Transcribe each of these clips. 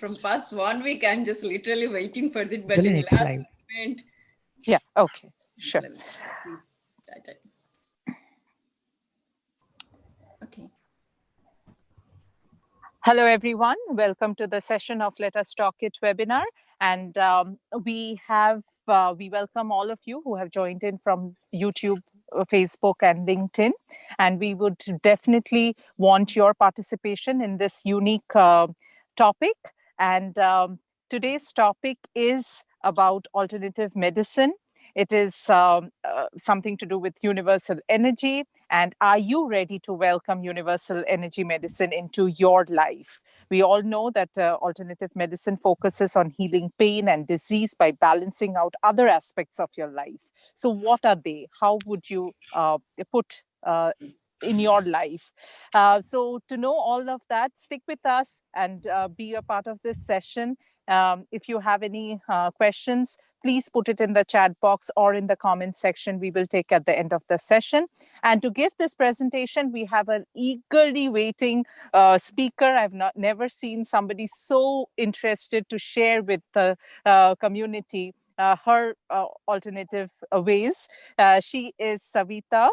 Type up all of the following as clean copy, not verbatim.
from past 1 week. I'm just literally waiting for it, but Julian, in it's last live. moment. Yeah, okay, sure. Okay. Hello, everyone. Welcome to the session of Let Us Talk It webinar. And we welcome all of you who have joined in from YouTube, Facebook, and LinkedIn. And we would definitely want your participation in this unique topic. And today's topic is about alternative medicine. It is something to do with universal energy. And are you ready to welcome universal energy medicine into your life? We all know that alternative medicine focuses on healing pain and disease by balancing out other aspects of your life. So what are they? How would you put in your life? So to know all of that, stick with us and be a part of this session. If you have any questions, please put it in the chat box or in the comment section. We will take at the end of the session. And to give this presentation, we have an eagerly waiting speaker. I've never seen somebody so interested to share with the community her alternative ways. She is Savita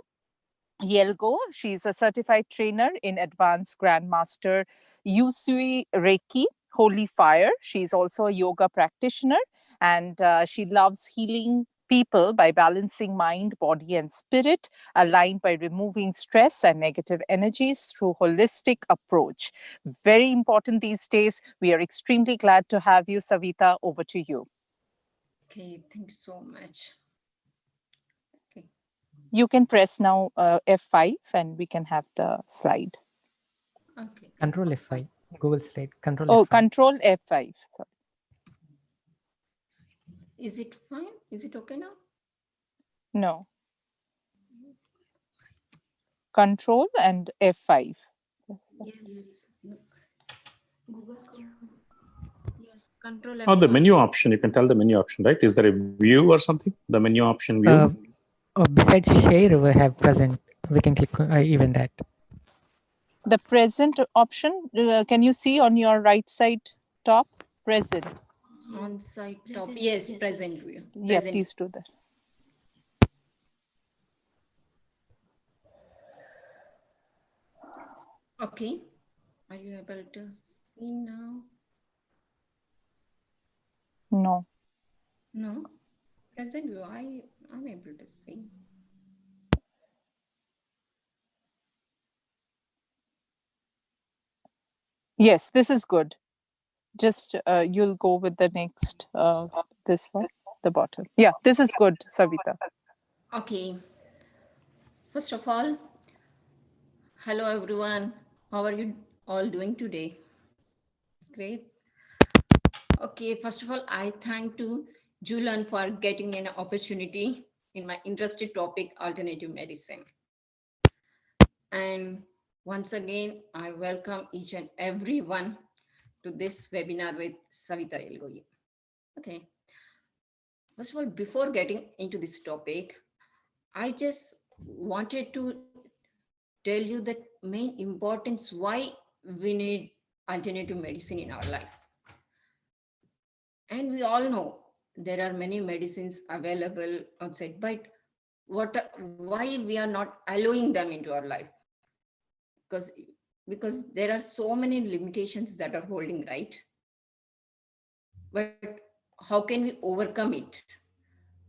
Yelgo. She's a certified trainer in Advanced Grandmaster Usui Reiki Holy Fire. She's also a yoga practitioner, and she loves healing people by balancing mind, body, and spirit, aligned by removing stress and negative energies through holistic approach. Very important these days. We are extremely glad to have you, Savita. Over to you. Okay, thank you so much. Okay. You can press now F5 and we can have the slide. Okay. Control F5. Google slide. Control Oh, F5. Control F5. Sorry. Is it fine? Is it okay now? No. Control and F5. Yes. Google Chrome. Yes. Control F5. Oh, the menu option. You can tell the menu option, right? Is there a view or something? The menu option view? Besides share, we have present. We can click even that. The present option, can you see on your right side top? Present. On site top. Yes, present view. Yeah, Present. please do that. Okay. Are you able to see now? No. No. Present view. I'm able to see. Yes, this is good. Just you'll go with the next, this one, the bottom. Yeah, this is good, Savita. Okay. First of all, hello everyone. How are you all doing today? It's great. Okay, first of all, I thank to Julian for getting an opportunity in my interested topic, alternative medicine. And once again, I welcome each and everyone to this webinar with Savita Yelgo. Okay. First of all, before getting into this topic, I just wanted to tell you the main importance why we need alternative medicine in our life. And we all know there are many medicines available outside, but why we are not allowing them into our life? Because there are so many limitations that are holding, right? But how can we overcome it?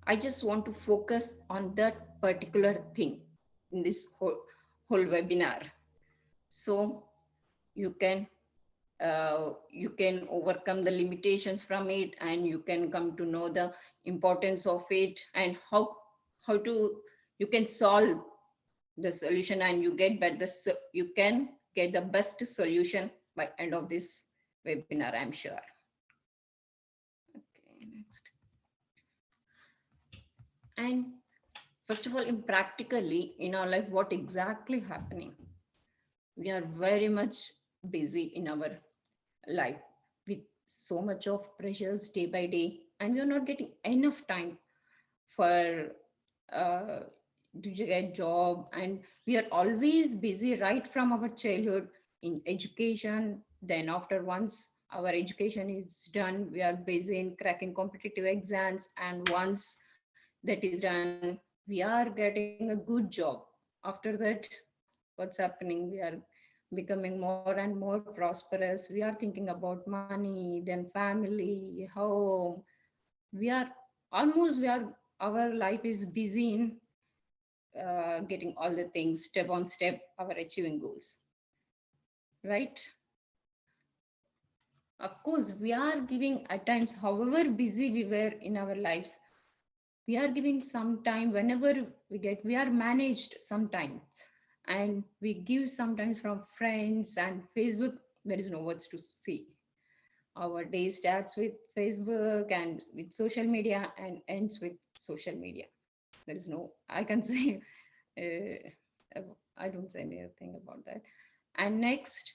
I just want to focus on that particular thing in this whole webinar. So you can overcome the limitations from it, and you can come to know the importance of it, and how you can solve the solution, and you can get the best solution by end of this webinar, I'm sure. Okay, next. And first of all, practically in our life, what exactly happening? We are very much busy in our life with so much of pressures day by day, and we are not getting enough time for to get job, and we are always busy right from our childhood in education. Then after once our education is done, we are busy in cracking competitive exams, and once that is done, we are getting a good job. After that, what's happening? We are becoming more and more prosperous. We are thinking about money, then family, home. We are our life is busy in getting all the things step on step, our achieving goals, right? Of course, we are giving at times, however busy we were in our lives, we are giving some time whenever we are managed some time, and we give sometimes from friends and Facebook. There is no words to see. Our day starts with Facebook and with social media and ends with social media. There is no, I can say, I don't say anything about that. And next,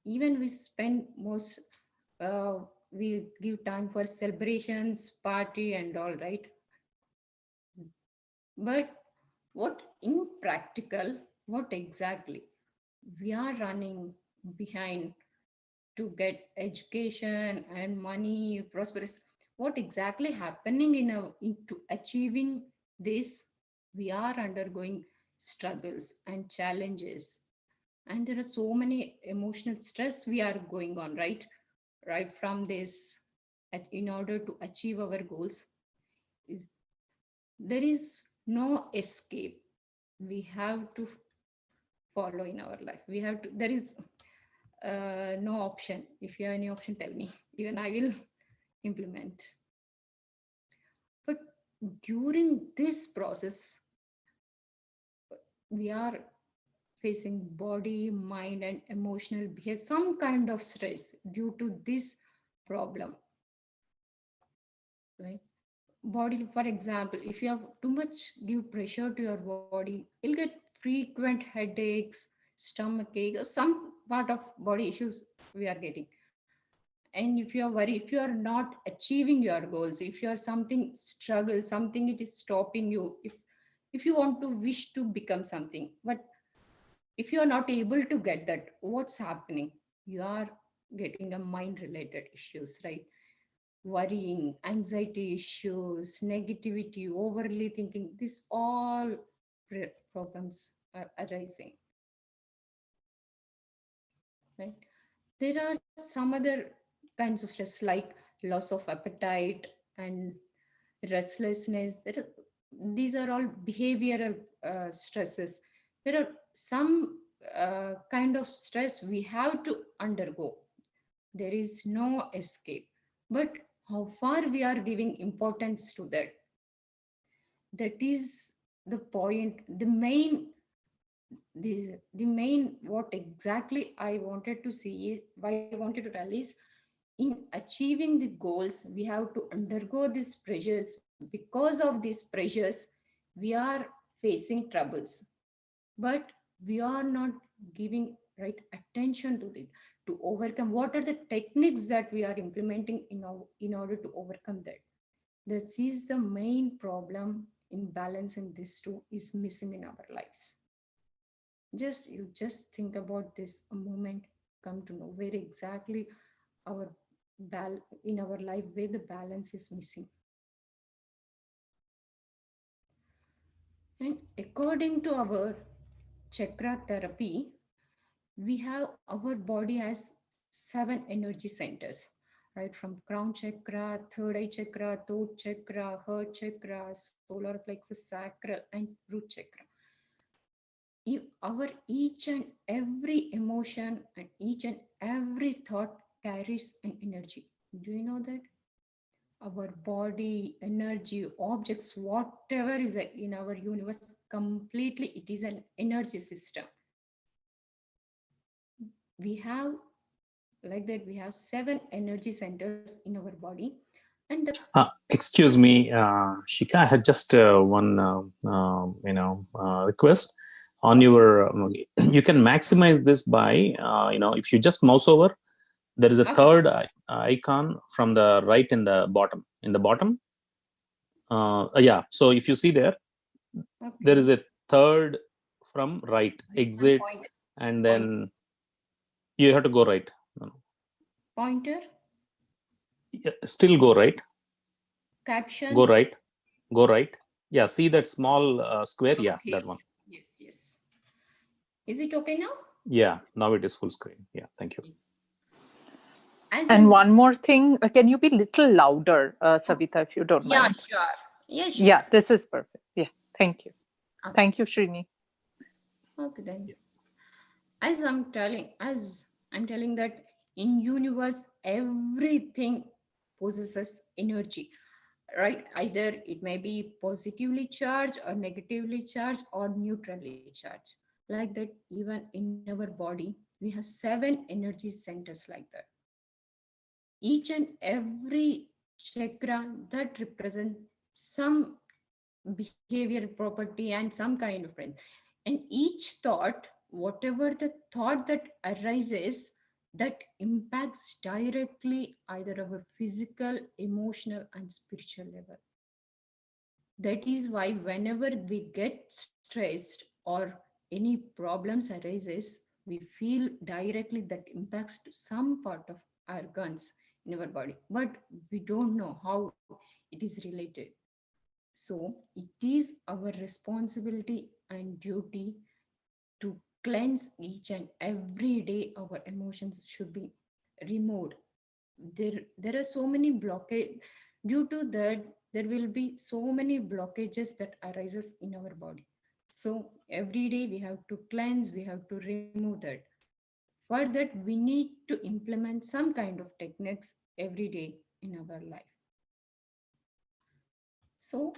even we spend most, we give time for celebrations, party, and all, right? But what in practical, what exactly we are running behind to get education and money, prosperous? What exactly happening into achieving this? We are undergoing struggles and challenges, and there are so many emotional stress we are going on, right from this. In order to achieve our goals, is there is no escape. We have to follow in our life. We have to, there is no option. If you have any option, tell me, even I will implement. But during this process, we are facing body, mind, and emotional behavior, some kind of stress due to this problem, right? Body, for example, if you have too much give pressure to your body, you'll get frequent headaches, stomach ache, or some part of body issues we are getting. And if you are worried, if you are not achieving your goals, if you are something struggle, something it is stopping you, if you want to wish to become something, but if you are not able to get that, what's happening? You are getting a mind related issues, right? Worrying, anxiety issues, negativity, overly thinking, this all problems are arising, right? There are some other kinds of stress like loss of appetite and restlessness. These are all behavioral stresses. There are some kind of stress we have to undergo. There is no escape. But how far we are giving importance to that? That is the point. The main what exactly I wanted to see, why I wanted to tell is, in achieving the goals, we have to undergo these pressures. Because of these pressures, we are facing troubles, but we are not giving right attention to it to overcome. What are the techniques that we are implementing in order to overcome that? This is the main problem in balancing these two is missing in our lives. Just think about this a moment, come to know where exactly our in our life where the balance is missing. And according to our chakra therapy, we have our body has 7 energy centers, right? From crown chakra, third eye chakra, throat chakra, heart chakra, solar plexus, sacral, and root chakra. Our each and every emotion and each and every thought carries an energy. Do you know that? Our body, energy, objects, whatever is in our universe, completely it is an energy system. We have like that, we have 7 energy centers in our body. And the Excuse me, Shika, I had just one request on your you can maximize this by if you just mouse over, there is a third icon from the right in the bottom. Yeah, so if you see there, there is a third from right, exit, and then you have to go right. pointer, Yeah, still go right. Go captions. right. Go right. Yeah, see that small square? Yeah, that Okay. one. Yes, yes. Is it okay now? Yeah, now it is full screen. Yeah, thank you. As And I'm, one more thing, can you be a little louder, Savita, if you don't yeah, mind? sure. Yeah, Yeah, sure. this is perfect. Yeah, thank you. Okay. Thank you, Srini. Okay then. As I'm telling that in universe everything possesses energy, right? Either it may be positively charged or negatively charged or neutrally charged. Like that, even in our body, we have 7 energy centers like that. Each and every chakra that represents some behavior property and some kind of friend, and each thought, whatever the thought that arises, that impacts directly either our physical, emotional and spiritual level. That is why whenever we get stressed or any problems arises, we feel directly that impacts to some part of our organs in our body, but we don't know how it is related. So it is our responsibility and duty to cleanse each and every day. Our emotions should be removed. There are so many blockage. Due to that, there will be so many blockages that arises in our body. So every day we have to cleanse, we have to remove that. For that we need to implement some kind of techniques every day in our life. So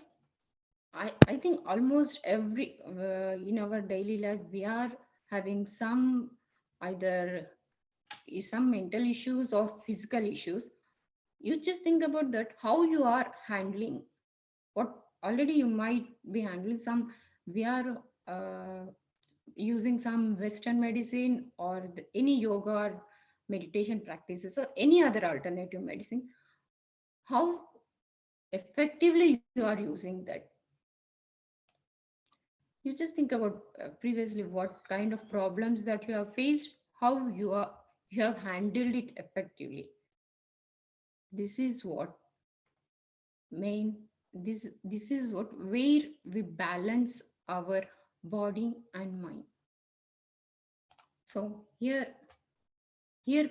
I think almost every in our daily life we are having some, either some mental issues or physical issues. You just think about that, how you are handling what already you might be handling some. We are using some Western medicine or any yoga or meditation practices or any other alternative medicine. How effectively you are using that? You just think about previously what kind of problems that you have faced, how you have handled it effectively. This is what main, this is what where we balance our body and mind. So here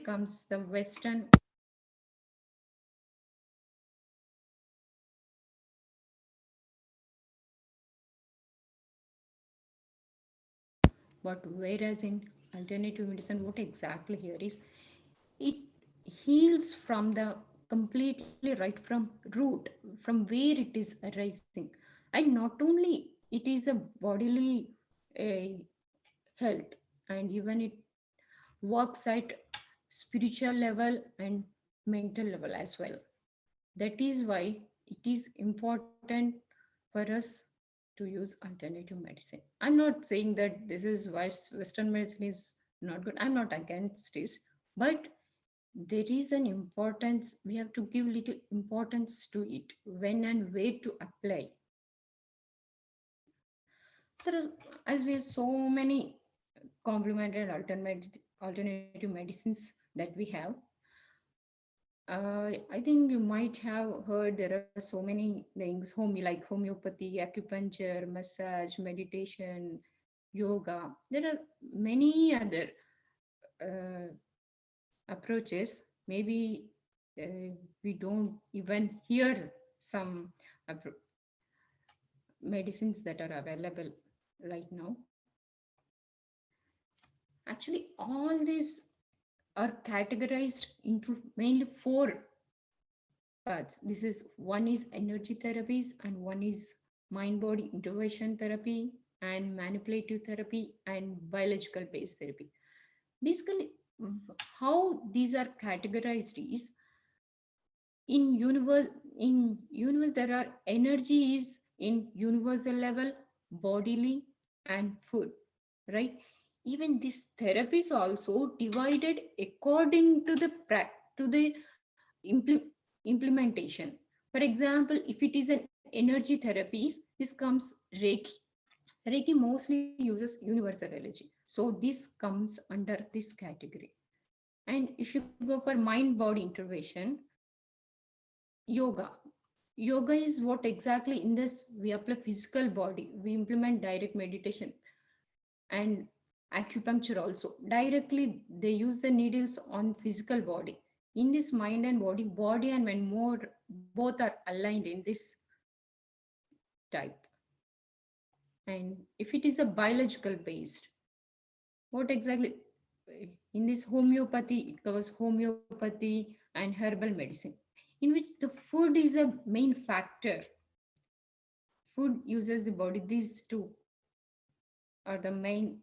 comes the Western. But whereas in alternative medicine, what exactly here is, it heals from the completely right from root, from where it is arising. And not only it is a bodily uh, health, and even it works at spiritual level and mental level as well. That is why it is important for us to use alternative medicine. I'm not saying that this is why Western medicine is not good. I'm not against this, but there is an importance. We have to give little importance to it, when and where to apply. There is, as we have so many complementary and alternative medicines that we have. I think you might have heard there are so many things, like homeopathy, acupuncture, massage, meditation, yoga. There are many other uh, approaches. Maybe we don't even hear some medicines that are available right now. Actually, all these are categorized into mainly 4 parts. This is, one is energy therapies, and one is mind body intervention therapy, and manipulative therapy, and biological based therapy. Basically, how these are categorized is, in universe there are energies in universal level, bodily and food, right? Even this therapy is also divided according to the implementation. For example, if it is an energy therapy, this comes Reiki. Reiki mostly uses universal energy, so this comes under this category. And if you go for mind body intervention, yoga. Yoga is what exactly in this we apply physical body. We implement direct meditation and acupuncture also. Directly, they use the needles on physical body. In this mind and body and mind more both are aligned in this type. And if it is a biological based, what exactly in this homeopathy, it covers homeopathy and herbal medicine, in which the food is a main factor. Food uses the body. These two are the main.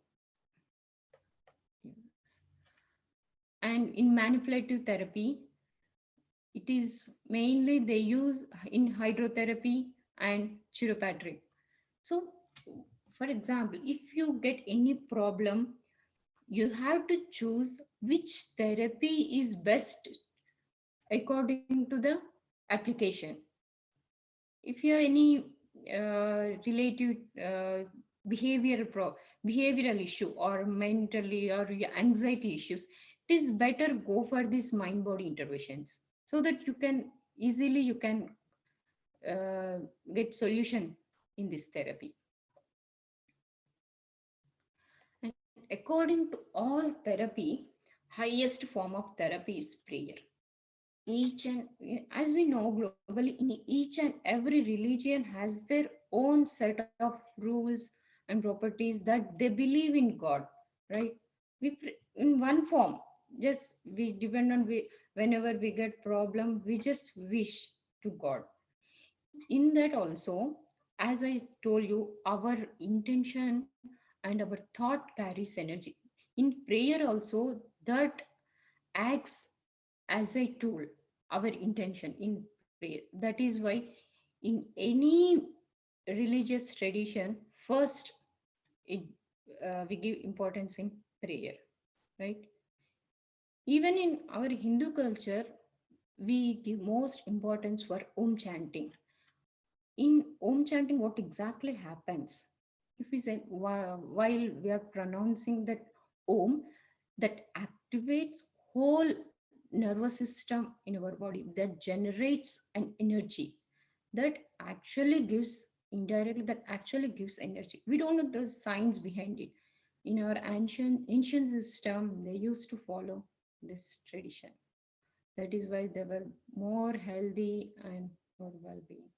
And in manipulative therapy, it is mainly they use in hydrotherapy and chiropractic. So, for example, if you get any problem, you have to choose which therapy is best according to the application. If you have any relative behavioral issue or mentally or your anxiety issues, it is better go for these mind body interventions so that you can easily you can uh, get solution in this therapy. And according to all therapy, highest form of therapy is prayer. Each and as we know globally, in each and every religion has their own set of rules and properties that they believe in God, right? In one form, just we depend on we whenever we get problem, we just wish to God. In that also, as I told you, our intention and our thought carries energy. In prayer also, that acts as a tool, our intention in prayer. That is why in any religious tradition, first it, we give importance in prayer, right? Even in our Hindu culture, we give most importance for Om chanting. In Om chanting, what exactly happens? If we say while we are pronouncing that Om, that activates whole nervous system in our body, that generates an energy that actually gives indirectly, that actually gives energy. We don't know the science behind it. In our ancient system, they used to follow this tradition. That is why they were more healthy and more well-being.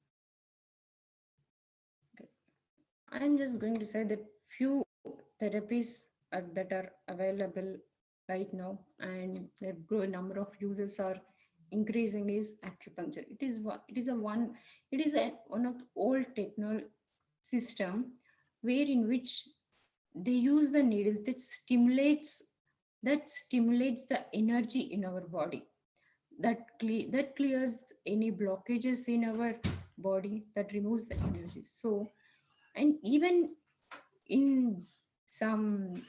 Okay. I'm just going to say that few therapies that are available right now and the growing number of users are increasing is acupuncture. It is one of the old techno system where in which they use the needle that stimulates the energy in our body, that clears any blockages in our body, that removes the energy. So, and even in some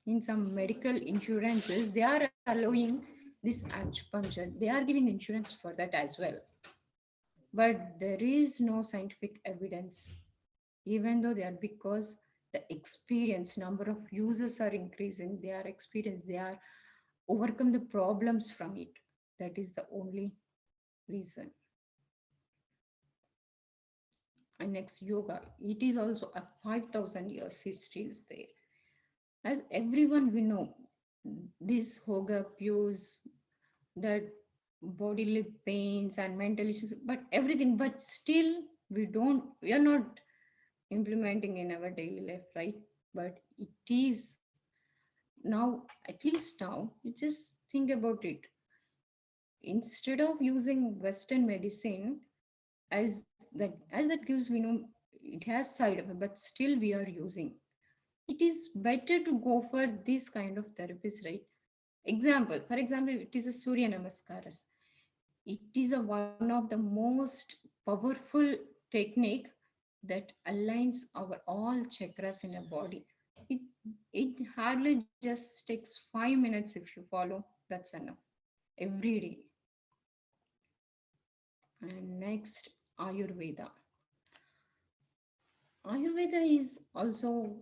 in some medical insurances, they are allowing this acupuncture. They are giving insurance for that as well. But there is no scientific evidence, even though they are, because the experience number of users are increasing, they are experienced, they are overcome the problems from it. That is the only reason. And next, yoga. It is also a 5,000 years history is there. As everyone we know, this yoga cures that bodily pains and mental issues, but everything, but still we are not implementing in our daily life, right? But it is now, at least now, you just think about it. Instead of using Western medicine, as that gives, we know it has side effects, but still we are using. It is better to go for this kind of therapies, right? For example, it is a Surya Namaskaras. It is one of the most powerful technique that aligns our all chakras in our body. It, it hardly just takes 5 minutes if you follow, that's enough every day. And next, Ayurveda. Ayurveda is also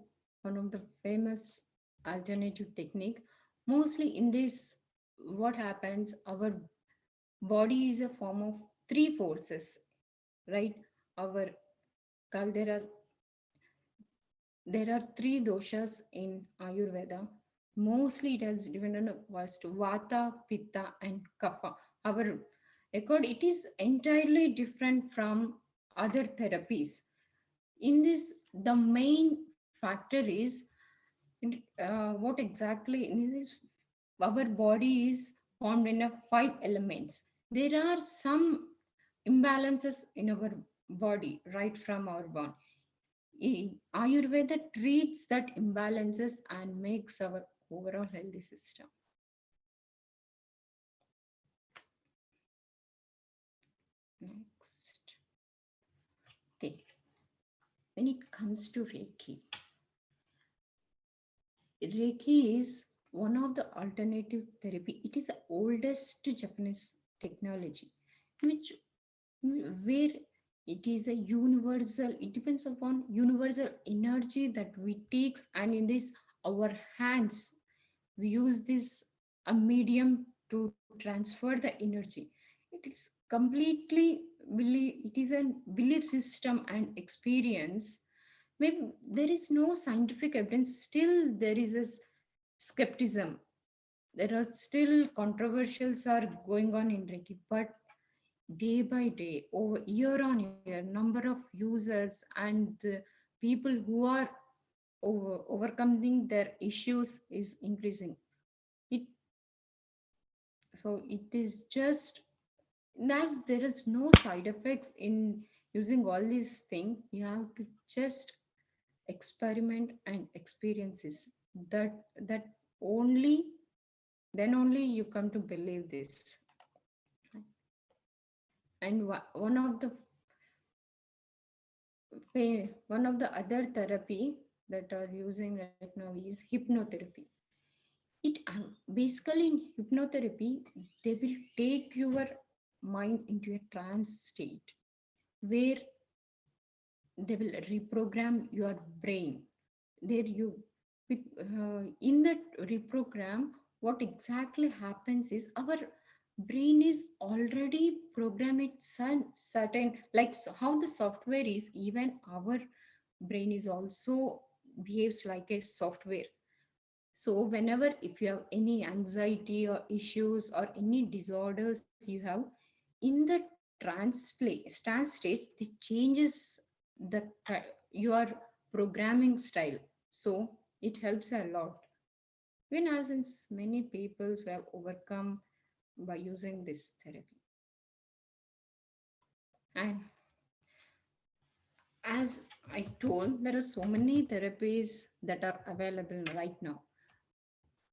one of the famous alternative technique Mostly in this, what happens, our body is a form of three forces, right? Our there are three doshas in Ayurveda. Mostly it has divided was to Vata, Pitta, and Kapha. Our accord, it is entirely different from other therapies. In this, the main factor is what exactly in this, our body is formed in a five elements. There are some imbalances in our body right from our born. Ayurveda treats that imbalances and makes our overall healthy system. Next. Okay. When it comes to Reiki is one of the alternative therapy. It is the oldest Japanese technology, which where it is a universal, it depends upon universal energy that we takes, and in this our hands we use this a medium to transfer the energy. It is completely belief, it is a belief system and experience. Maybe there is no scientific evidence, still there is a skepticism, there are still controversials are going on in Reiki, but day by day, over year on year, number of users and the people who are overcoming their issues is increasing. It so it is just, as there is no side effects in using all these things, you have to just experiment and experiences that only, then only you come to believe this. And one of the other therapy that are using right now is hypnotherapy. It basically in hypnotherapy they will take your mind into a trance state where they will reprogram your brain. There you in that reprogram, what exactly happens is our brain is already programmed it certain, like how the software is, even our brain is also behaves like a software. So whenever if you have any anxiety or issues or any disorders you have, in the trance states, it changes the your programming style. So it helps a lot. Even I've seen many people who have overcome by using this therapy. And as I told, there are so many therapies that are available right now,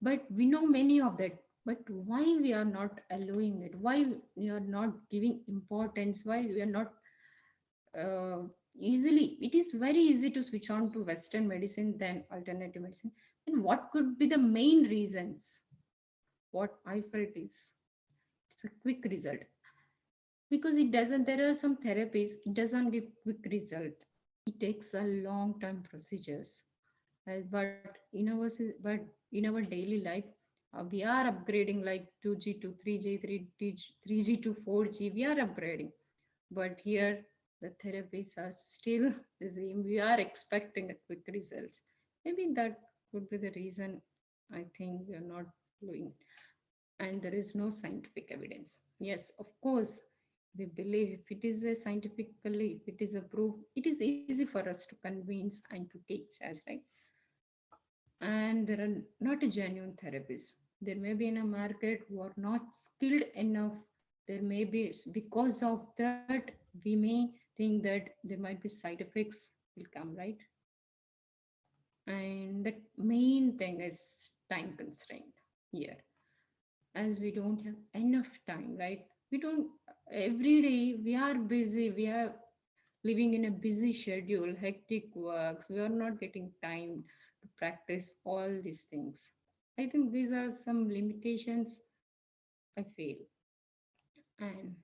but we know many of that. But why we are not allowing it? Why we are not giving importance? Why we are not uh, easily? It is very easy to switch on to Western medicine than alternative medicine. And what could be the main reasons? What I felt is it's a quick result, because it doesn't. There are some therapies it doesn't give quick result. It takes a long time procedures. But but in our daily life, we are upgrading like 2G to 3G, 3G to 4G. We are upgrading, but here the therapies are still the same. We are expecting a quick results. Maybe that would be the reason. I think we are not doing, and there is no scientific evidence. Yes, of course, we believe if it is a scientifically, if it is a proof, it is easy for us to convince and to teach as, right? And there are not genuine therapists. There may be in a market who are not skilled enough. There may be, because of that, we may think that there might be side effects will come, right? And the main thing is time constraint here, as we don't have enough time, right? We don't, every day we are busy, we are living in a busy schedule, hectic works, we are not getting time to practice all these things. I think these are some limitations I feel. And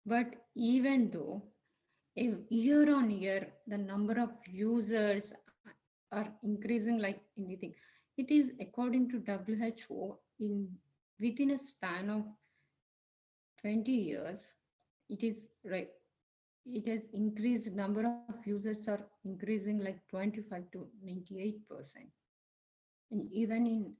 but even though year on year the number of users are increasing like anything, It is according to WHO in within a span of 20 years, it is right. It has increased. Number of users are increasing like 25 to 98%. And even in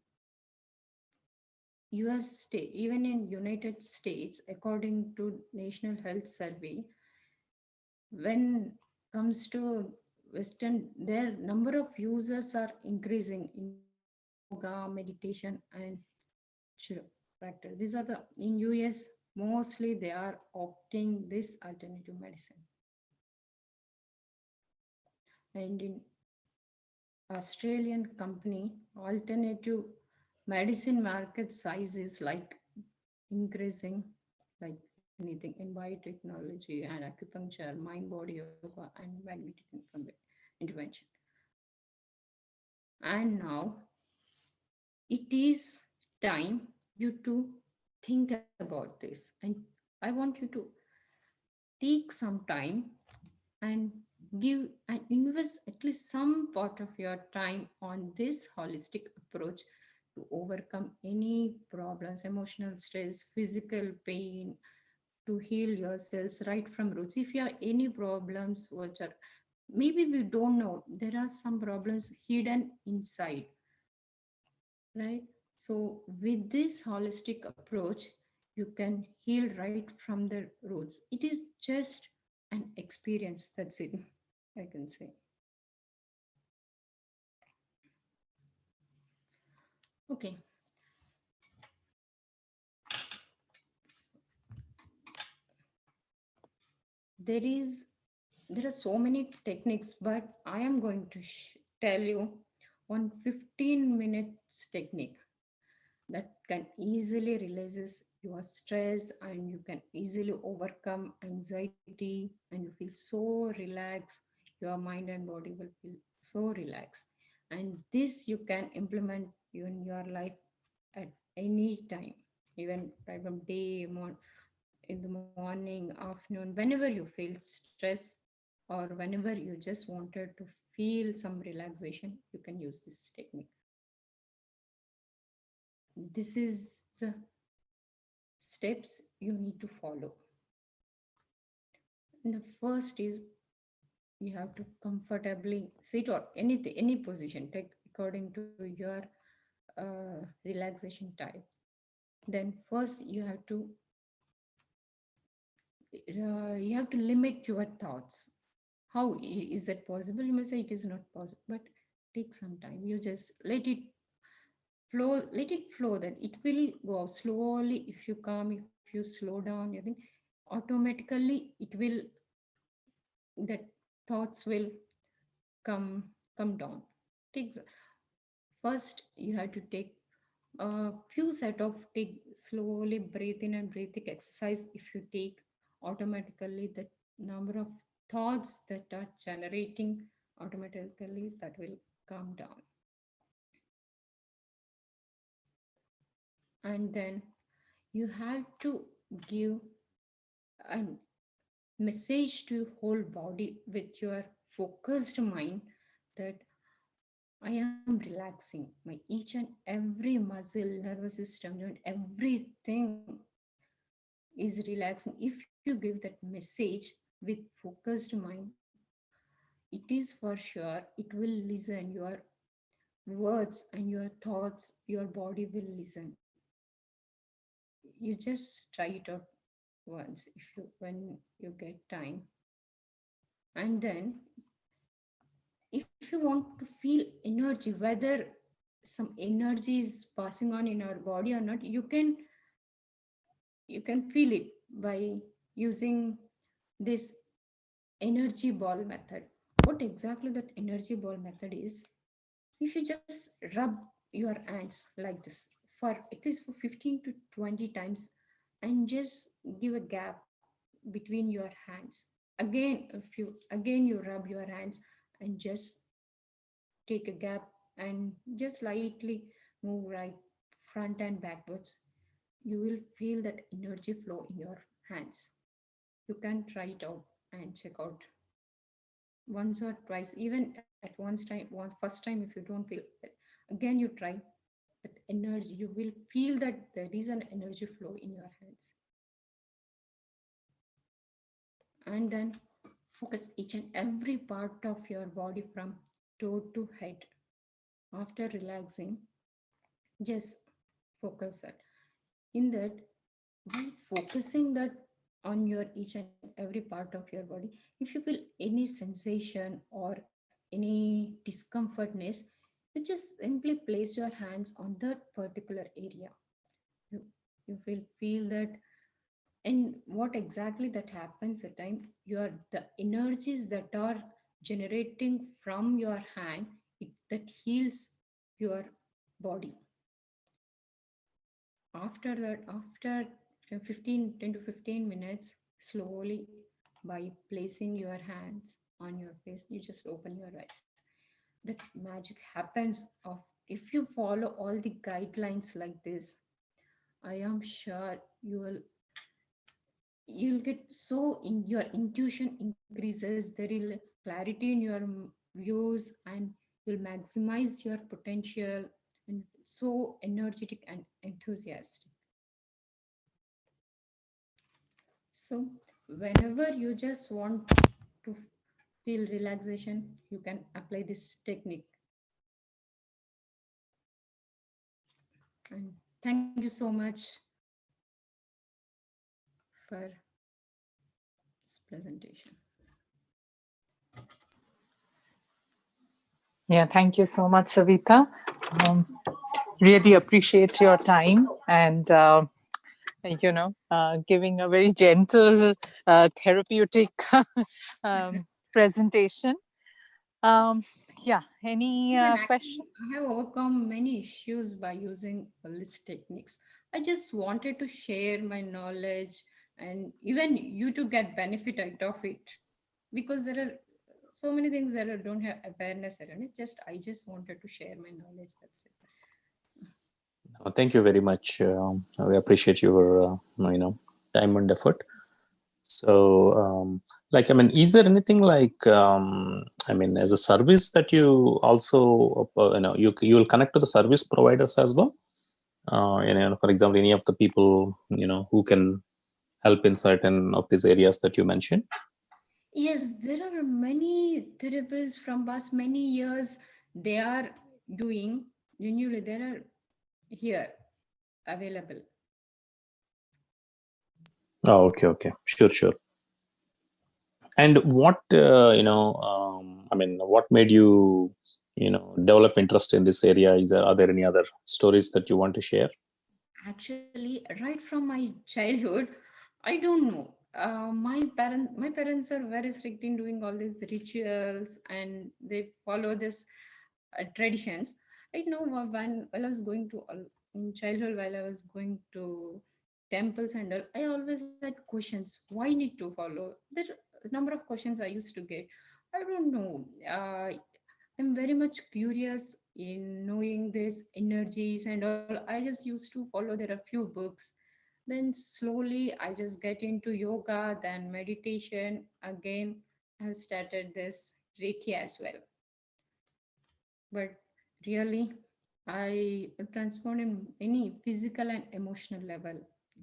US state, even in United States, according to National Health Survey, when comes to Western, their number of users are increasing in yoga, meditation, and chiropractor. These are the in US mostly they are opting this alternative medicine. And in Australian company, alternative medicine market size is like increasing like anything in biotechnology and acupuncture, mind body yoga, and magnetic intervention. And now it is time you to think about this. And I want you to take some time and give and invest at least some part of your time on this holistic approach to overcome any problems, emotional stress, physical pain, to heal yourselves right from roots. If you have any problems which are maybe we don't know, there are some problems hidden inside, right? So with this holistic approach, you can heal right from the roots. It is just an experience, that's it, I can say. Okay, there is there are so many techniques, but I am going to tell you one 15 minutes technique that can easily releases your stress, and you can easily overcome anxiety, and you feel so relaxed. Your mind and body will feel so relaxed, and this you can implement in your life at any time, even right from day in the morning, afternoon, whenever you feel stress, or whenever you just wanted to feel some relaxation, you can use this technique. This is the steps you need to follow. And the first is you have to comfortably sit or anything, any position, take according to your relaxation type. Then first you have to limit your thoughts. How is that possible? You may say it is not possible, but take some time. You just let it flow. Then it will go slowly. If you calm, if you slow down, you think automatically it will that thoughts will come come down. Take first you have to take a few set of take slowly breathe in and breathe exercise. If you take automatically the number of thoughts that are generating automatically that will calm down. And then you have to give a message to whole body with your focused mind that I am relaxing. My each and every muscle, nervous system, joint, everything is relaxing. If you give that message with focused mind, it is for sure it will listen your words and your thoughts, your body will listen. You just try it out once if you when you get time. And then if you want to feel energy, whether some energy is passing on in our body or not, you can feel it by using this energy ball method. What exactly that energy ball method is? If you just rub your hands like this for at least for 15 to 20 times, and just give a gap between your hands. Again you rub your hands and just take a gap and just lightly move right front and backwards. You will feel that energy flow in your hands. You can try it out and check out once or twice, even at once time, first time if you don't feel it. Again, you try that energy. You will feel that there is an energy flow in your hands. And then focus each and every part of your body from toe to head. After relaxing, just focus that. In that, while focusing that on your each and every part of your body, if you feel any sensation or any discomfortness, you just simply place your hands on that particular area. You, you will feel that. And what exactly that happens at time, your the energies that are generating from your hand, that heals your body. After that, after 10 to 15 minutes, slowly, by placing your hands on your face, you just open your eyes. That magic happens of if you follow all the guidelines like this. I am sure you'll get so in your intuition increases, there will clarity in your views, and you'll maximize your potential and so energetic and enthusiastic. So whenever you just want to feel relaxation, you can apply this technique. And thank you so much for this presentation. Yeah, thank you so much, Savita. Really appreciate your time and giving a very gentle therapeutic presentation. Yeah, any Even question? actually, I have overcome many issues by using all these techniques. I just wanted to share my knowledge and even you to get benefit out of it, because there are so many things that I don't have awareness around it. Just I just wanted to share my knowledge. That's it. Thank you very much. We appreciate your time and effort. So, like, I mean, is there anything like, I mean, as a service that you also, you will connect to the service providers as well? For example, any of the people, who can help in certain of these areas that you mentioned? Yes, there are many therapists from past many years. They are doing genuinely. There are here available. Oh, okay. Sure. And what, I mean, what made you, develop interest in this area? Are there any other stories that you want to share? Actually, right from my childhood, I don't know. My parents are very strict in doing all these rituals, and they follow this traditions. I know while I was going to in childhood, while I was going to temples and all, I always had questions. Why need to follow? There are a number of questions I used to get. I don't know. I'm very much curious in knowing these energies and all. I just used to follow. There are few books. Then slowly I just get into yoga, then meditation. Again, I started this Reiki as well. But really, I transformed in any physical and emotional level.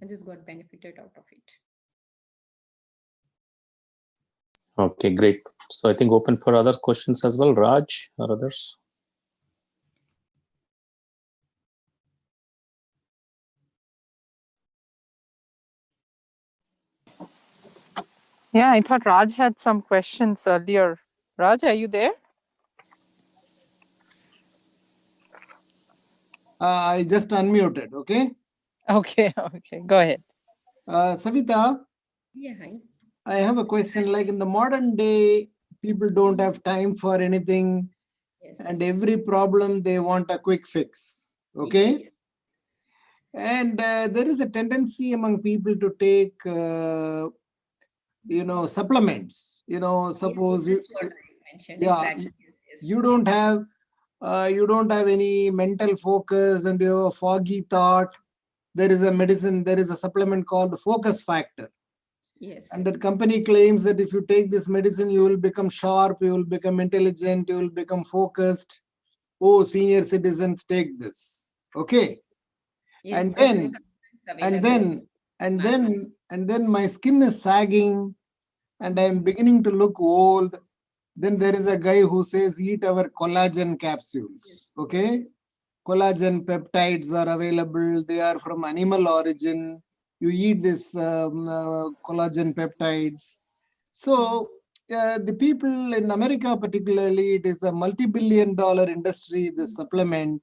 I just got benefited out of it. Okay, great. So I think open for other questions as well, Raj or others. Yeah, I thought Raj had some questions earlier. Raj, are you there? I just unmuted, okay? Okay, go ahead. Savita, Yeah, hi. I have a question. Like in the modern day, people don't have time for anything, Yes. and every problem they want a quick fix, okay? Yeah. And there is a tendency among people to take, supplements. Suppose That's what I mentioned. yeah, Exactly. Yes. you don't have any mental focus and you have a foggy thought. There is a medicine, there is a supplement called focus factor. Yes. And that company claims that if you take this medicine, you will become sharp, you will become intelligent, you will become focused. oh, senior citizens take this. Okay. Yes, And there is then, available. and then my skin is sagging and I'm beginning to look old. Then there is a guy who says, eat our collagen capsules. Okay. Collagen peptides are available. They are from animal origin. You eat this collagen peptides. So the people in America, particularly, it is a multi-billion-dollar industry, this supplement.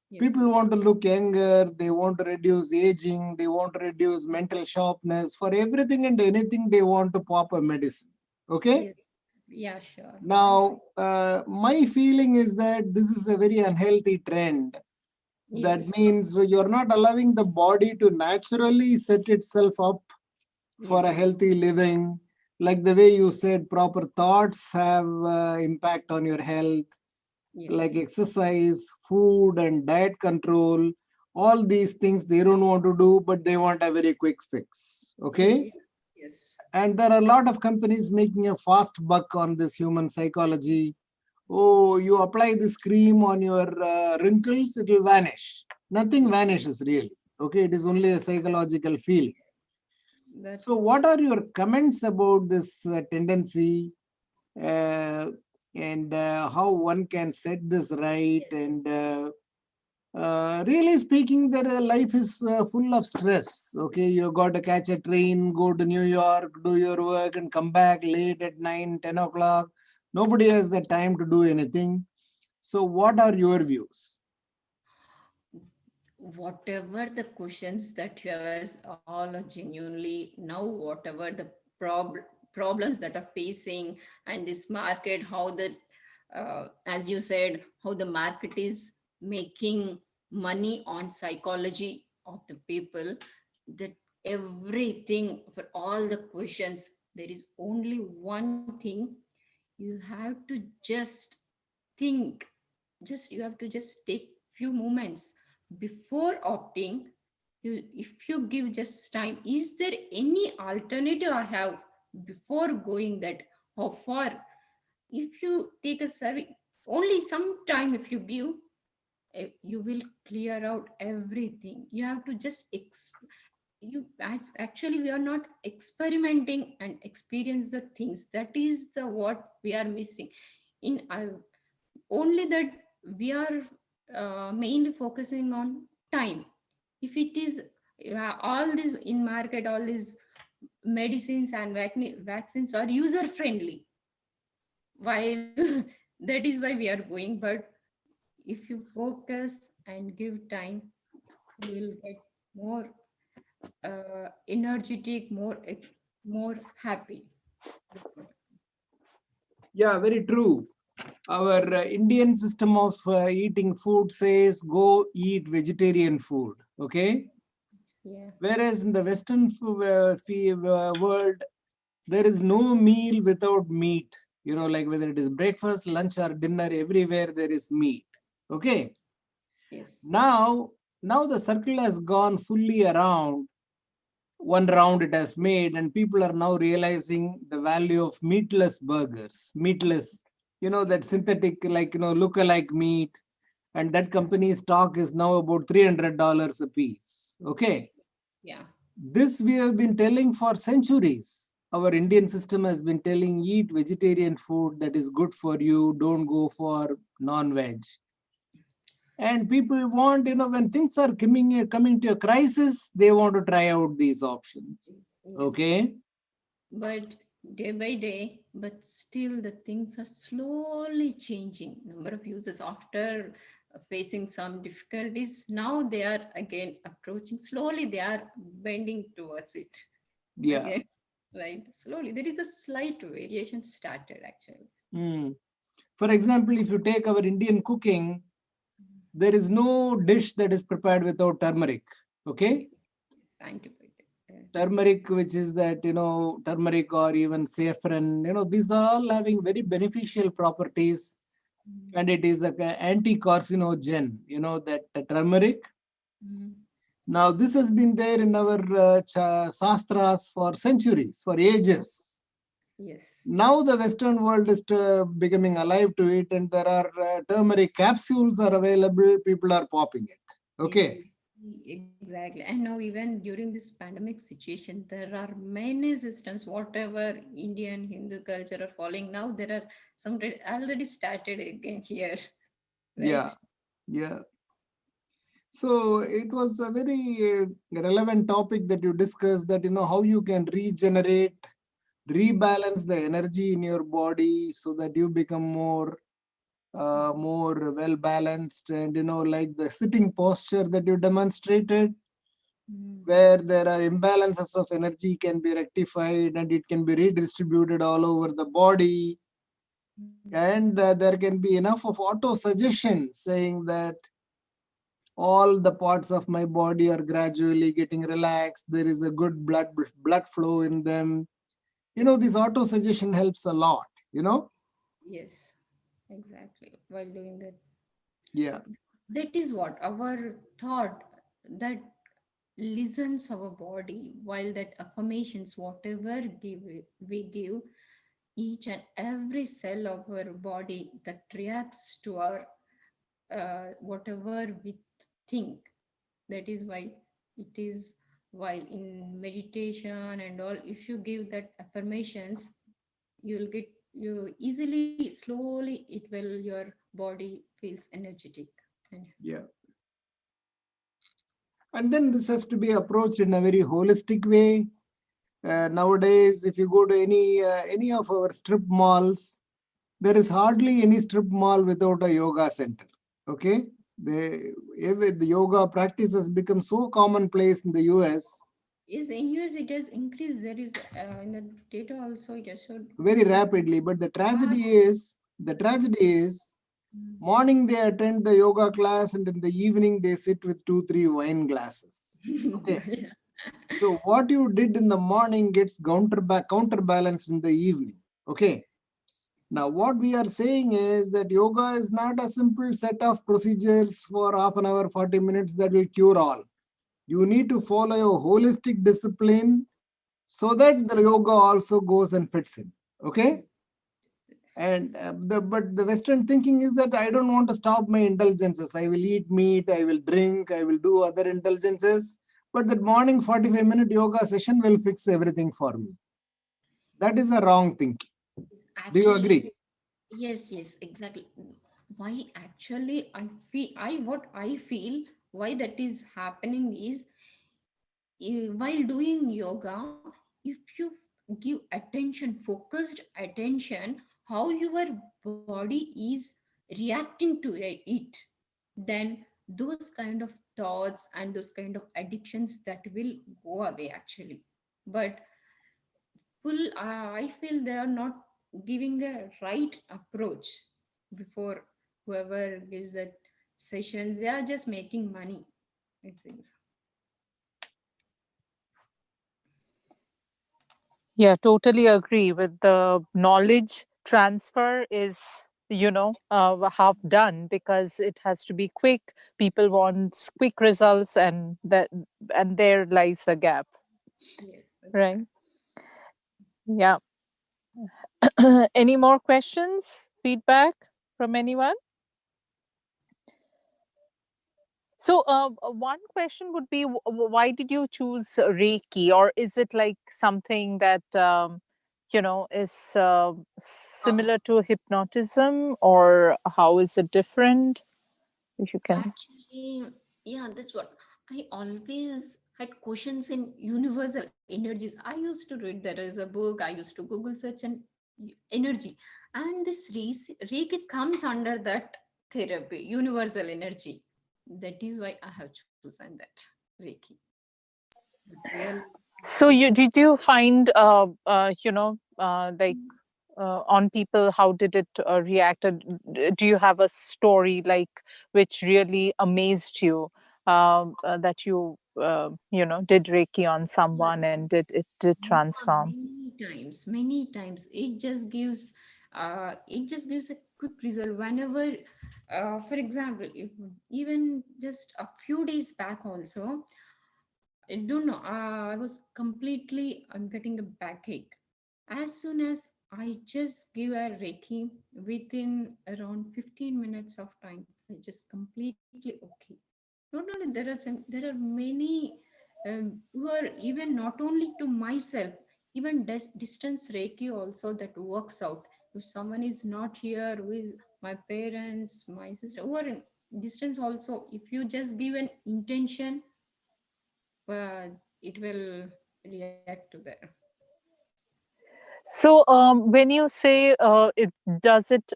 Yes. People want to look younger, they want to reduce aging, they want to reduce mental sharpness. For everything and anything, they want to pop a medicine. Okay? Yes. Yeah, sure. Now, my feeling is that this is a very unhealthy trend. That Yes. means you're not allowing the body to naturally set itself up for a Yes. healthy living. Like the way you said, proper thoughts have impact on your health, Yes. like exercise, food, and diet control. All these things they don't want to do, but they want a very quick fix. Okay. Yes. And there are a lot of companies making a fast buck on this human psychology. Oh, you apply this cream on your wrinkles, it will vanish. Nothing vanishes really. Okay, it is only a psychological feeling. That, So, what are your comments about this tendency and how one can set this right? And really speaking, their life is full of stress. Okay, you got to catch a train, go to New York, do your work, and come back late at 9, 10 o'clock. Nobody has the time to do anything. So, what are your views? whatever the questions that you have asked, all are genuinely now, whatever the problems that are facing, and this market, how the as you said, how the market is making money on psychology of the people, that everything, for all the questions, there is only one thing. You have to just think, just you have to just take few moments before opting. You, if you give just time, is there any alternative I have before going that, how far? If you take a survey, only some time if you give, you will clear out everything. You have to just actually we are not experimenting and experience the things. That is the what we are missing in only that. We are mainly focusing on time. If it is all these in market, all these medicines and vaccines are user friendly, while that is why we are going. But if you focus and give time, you will get more energetic, more happy. Yeah, very true. Our Indian system of eating food says go eat vegetarian food. Okay. Yeah. Whereas in the Western world, there is no meal without meat. You know, like whether it is breakfast, lunch, or dinner, everywhere there is meat. Okay. Yes. Now the circle has gone fully around. One round it has made, and people are now realizing the value of meatless burgers. Meatless, that synthetic, like, look-alike meat. And that company's stock is now about $300 a piece. Okay. Yeah. This we have been telling for centuries. Our Indian system has been telling eat vegetarian food, that is good for you, don't go for non-veg. And people want, when things are coming to a crisis, they want to try out these options. Yes. Okay. But day by day, but still the things are slowly changing. Number of users, after facing some difficulties, now they are again approaching slowly, they are bending towards it Yeah. again. Right, slowly there is a slight variation started actually. For example, if you take our Indian cooking, there is no dish that is prepared without turmeric. Okay. Scientific. Turmeric, which is that, turmeric or even saffron, these are all having very beneficial properties. And it is an anti-carcinogen, that turmeric. Now, this has been there in our sastras for centuries, for ages. Yes. Now the Western world is becoming alive to it, and there are turmeric capsules are available. People are popping it. Okay. Exactly. And now even during this pandemic situation, there are many systems, whatever Indian Hindu culture are following now, there are some already started again here, right? Yeah. Yeah. So it was a very relevant topic that you discussed, that how you can regenerate, rebalance the energy in your body so that you become more well balanced, and like the sitting posture that you demonstrated, where there are imbalances of energy can be rectified and it can be redistributed all over the body, and there can be enough of auto suggestion saying that all the parts of my body are gradually getting relaxed, there is a good blood flow in them. This auto suggestion helps a lot. Yes, exactly. While doing that, Yeah. that is what our thought that listens our body while that affirmations, whatever we give, each and every cell of our body that reacts to our whatever we think. That is why it is, while in meditation and all, if you give that affirmations, you'll get, you easily, slowly, it will, your body feels energetic. And Yeah. And then this has to be approached in a very holistic way. Nowadays, if you go to any of our strip malls, there is hardly any strip mall without a yoga center. Okay, the yoga practice has become so commonplace in the US is in US it has increased. There is in the data also it has showed very rapidly. But the tragedy is, morning they attend the yoga class, and in the evening they sit with 2-3 wine glasses. Okay. yeah. So what you did in the morning gets counterbalanced in the evening. Okay. Now, what we are saying is that yoga is not a simple set of procedures for half an hour, 40 minutes that will cure all. You need to follow a holistic discipline so that the yoga also goes and fits in. Okay. And but the Western thinking is that I don't want to stop my indulgences. I will eat meat, I will drink, I will do other indulgences. But that morning 45-minute yoga session will fix everything for me. That is a wrong thinking. Do you Actually, agree? yes, yes, exactly. Why actually I feel, what I feel why that is happening is, while doing yoga, if you give attention, focused attention, how your body is reacting to it, then those kind of thoughts and those kind of addictions that will go away actually. But full I feel they are not giving a right approach. Before, whoever gives that sessions, they are just making money, it seems. Yeah, totally agree with the knowledge transfer is, half done because it has to be quick. People want quick results, and there lies the gap, Yes, right? exactly. Yeah. Any more questions, feedback from anyone? So, one question would be, why did you choose Reiki, or is it like something that is uh, similar to hypnotism, or how is it different? If you can. Actually, yeah, that's what I always had questions in universal energies. I used to read, there is a book, I used to Google search and energy, and this Reiki comes under that therapy, universal energy. That is why I have chosen that Reiki. But really, So, did you find like on people, how did it react? Do you have a story like which really amazed you, that you did Reiki on yeah, someone and it did yeah, transform? many times. It just gives a quick result whenever, for example, if even just a few days back also, I don't know, I was completely, I'm getting a backache. As soon as I just give a Reiki within around 15 minutes of time. I just completely okay. Not only there are many who are even not only to myself, even distance Reiki also that works out. If someone is not here, who is my parents, my sister, who are in distance also, if you just give an intention, it will react to that. So, when you say does it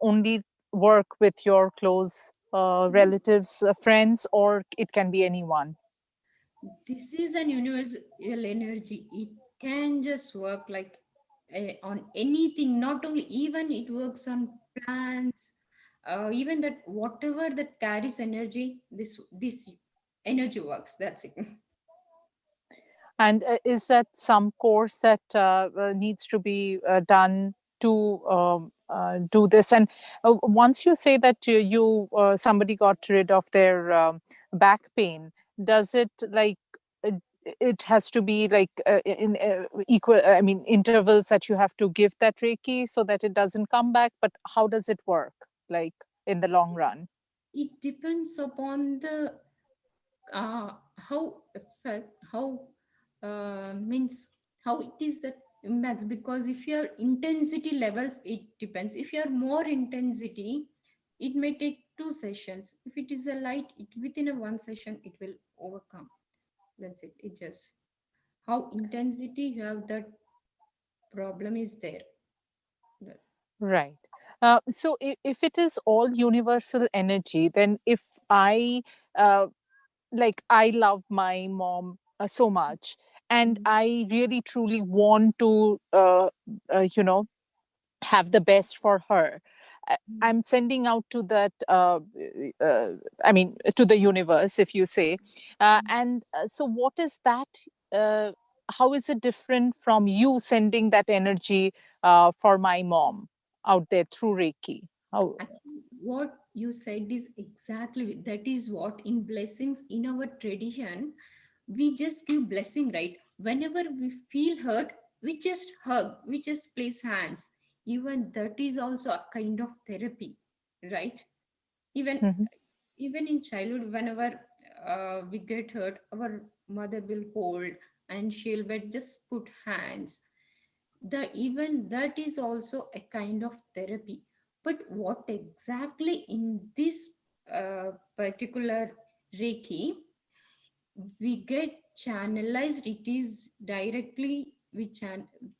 only work with your close relatives, friends, or it can be anyone? This is an universal energy. It can just work like on anything. Not only, even it works on plants, even that whatever that carries energy, this energy works. That's it. And is that some course that needs to be done to do this? And once you say that somebody got rid of their back pain, does it like uh, it has to be like in equal? I mean, intervals that you have to give that Reiki so that it doesn't come back. But how does it work? Like in the long run? It depends upon the how effect, how means how it is that impacts. Because if your intensity levels, it depends. If you are more intensity, it may take 2 sessions. If it is a light, it within a one session it will overcome. That's it. It just how intensity you have, that problem is there. That- Right. So if it is all universal energy, then if I uh, like I love my mom so much, and Mhm. I really truly want to have the best for her. I'm sending out to that I mean to the universe, if you say. And so what is that uh, how is it different from you sending that energy for my mom out there through Reiki? How? Actually, what you said is exactly that is what in blessings in our tradition we just give blessing, right? Whenever we feel hurt, we just hug, we just place hands. Even that is also a kind of therapy, right? Even Mhm. even in childhood, whenever we get hurt, our mother will hold and she'll just put hands. The even that is also a kind of therapy. But what exactly in this particular Reiki we get channelized, it is directly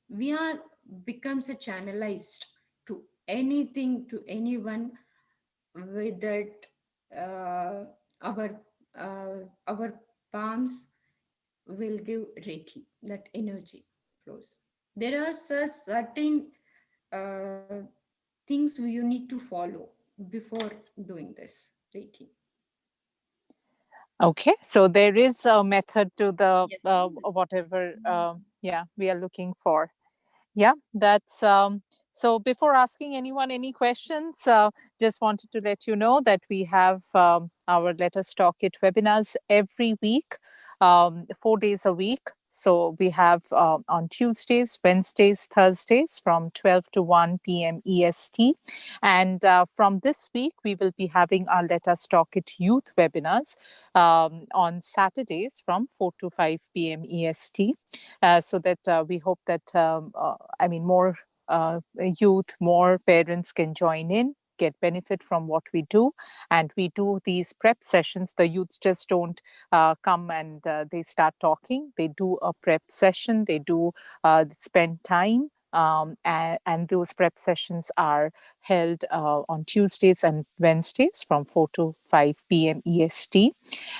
we are becomes a channelized to anything, to anyone, with that uh, our our palms will give Reiki, that energy flows. There are certain uh, things you need to follow before doing this Reiki. Okay, so there is a method to the Yes. whatever yeah we are looking for. Yeah, that's so before asking anyone any questions, just wanted to let you know that we have our Let Us Talk It webinars every week, 4 days a week. So we have on Tuesdays, Wednesdays, Thursdays from 12 to 1 p.m. EST. And from this week, we will be having our Let Us Talk It youth webinars on Saturdays from 4 to 5 p.m. EST. So that we hope that I mean more youth, more parents can join in, get benefit from what we do. And we do these prep sessions. The youths just don't come and they start talking. They do a prep session. They do spend time. And those prep sessions are held on Tuesdays and Wednesdays from 4 to 5 p.m. EST,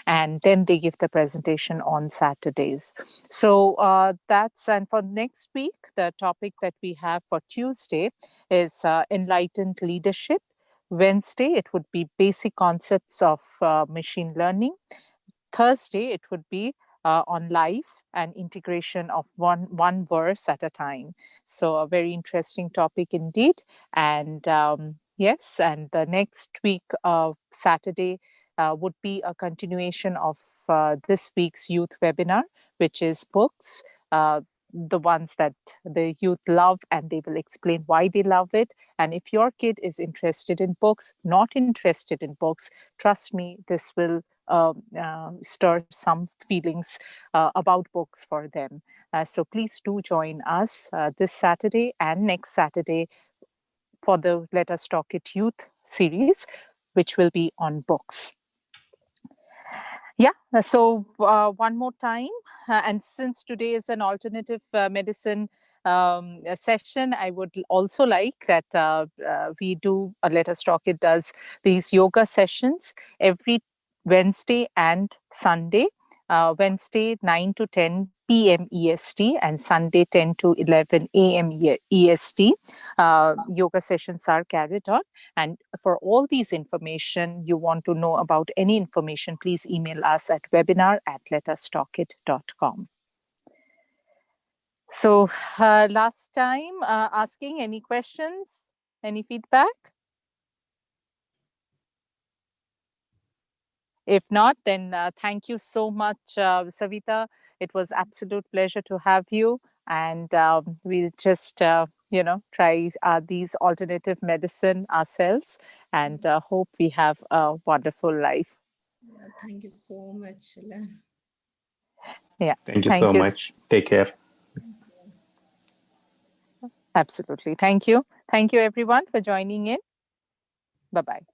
and then they give the presentation on Saturdays. So that's, and for next week, the topic that we have for Tuesday is enlightened leadership. Wednesday, it would be basic concepts of machine learning. Thursday, it would be on life and integration of one verse at a time. So a very interesting topic indeed. And yes, and the next week, Saturday, would be a continuation of this week's youth webinar, which is books. Uh, the ones that the youth love, and they will explain why they love it. And if your kid is interested in books, not interested in books, trust me, this will stir some feelings about books for them. So please do join us this Saturday and next Saturday for the Let Us Talk It Youth series, which will be on books. Yeah, so one more time, and since today is an alternative medicine session, I would also like that we do, Let Us Talk It does these yoga sessions every Wednesday and Sunday. Wednesday 9 to 10 p.m. EST and Sunday 10 to 11 a.m. EST. Yoga sessions are carried on. And for all these information, you want to know about any information, please email us at webinar@letustalkit.com. So last time, asking any questions, any feedback? If not, then thank you so much, Savita. It was absolute pleasure to have you. And we'll just, try these alternative medicine ourselves and hope we have a wonderful life. Yeah, thank you so much, Len. Yeah. Thank you so much. Take care. Absolutely. Thank you. Thank you, everyone, for joining in. Bye-bye.